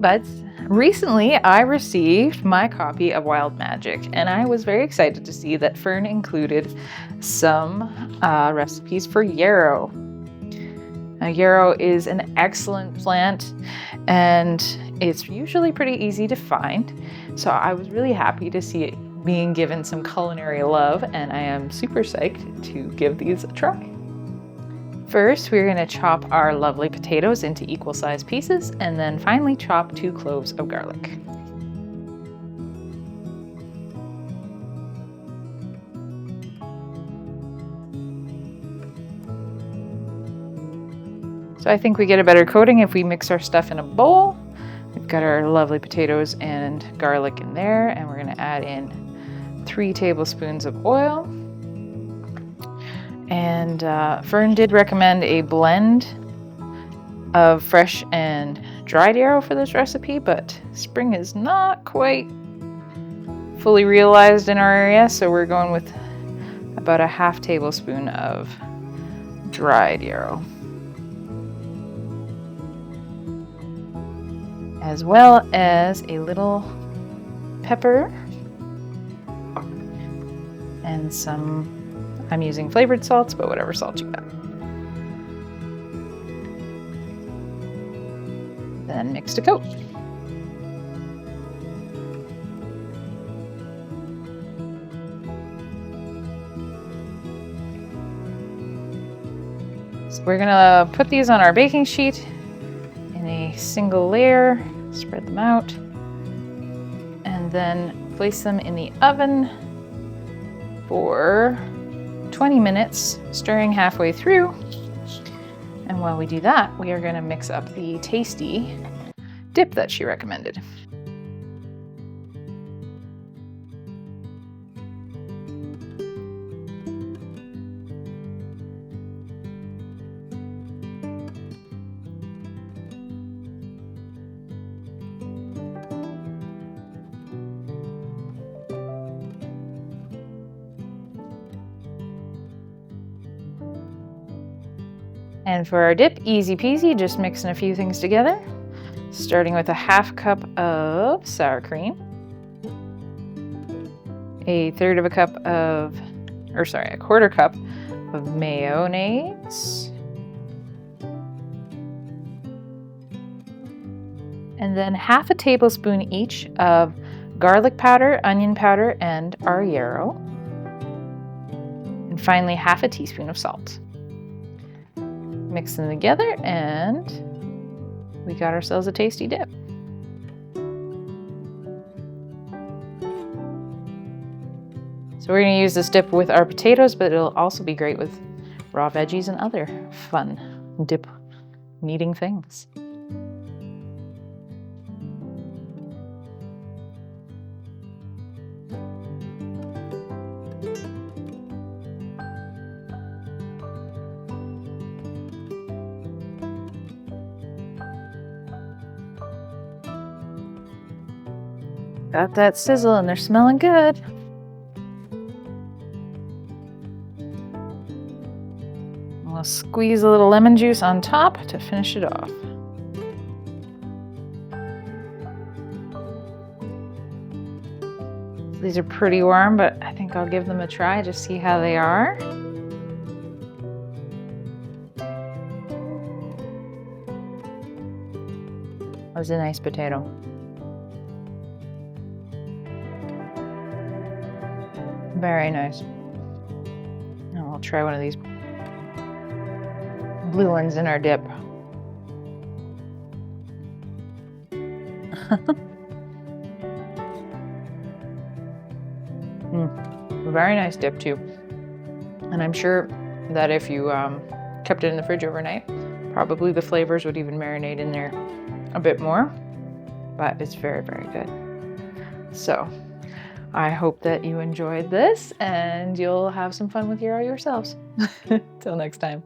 sweet buds. Recently, I received my copy of Wild Magic, and I was very excited to see that Fern included some recipes for yarrow. Now, yarrow is an excellent plant, and it's usually pretty easy to find. So I was really happy to see it being given some culinary love, and I am super psyched to give these a try. First, we're going to chop our lovely potatoes into equal-sized pieces, and then finally chop 2 cloves of garlic. So I think we get a better coating if we mix our stuff in a bowl. We've got our lovely potatoes and garlic in there, and we're going to add in 3 tablespoons of oil. And Fern did recommend a blend of fresh and dried yarrow for this recipe, but spring is not quite fully realized in our area, so we're going with about a half tablespoon of dried yarrow, as well as a little pepper and some, I'm using flavored salts, but whatever salt you got. Then mix to coat. So we're gonna put these on our baking sheet in a single layer, spread them out, and then place them in the oven for 20 minutes, stirring halfway through. And while we do that, we are going to mix up the tasty dip that she recommended. And for our dip, easy peasy, just mixing a few things together, starting with a half cup of sour cream, a quarter cup of mayonnaise, and then half a tablespoon each of garlic powder, onion powder, and our yarrow, and finally half a teaspoon of salt. Mix them together and we got ourselves a tasty dip. So we're going to use this dip with our potatoes, but it'll also be great with raw veggies and other fun dip needing things. Got that sizzle and they're smelling good. We'll squeeze a little lemon juice on top to finish it off. These are pretty warm, but I think I'll give them a try, just see how they are. That was a nice potato. Very nice. Now we'll try one of these blue ones in our dip. Very nice dip too. And I'm sure that if you kept it in the fridge overnight, probably the flavors would even marinate in there a bit more, but it's very, very good. So I hope that you enjoyed this and you'll have some fun with yarrow yourselves. Till next time.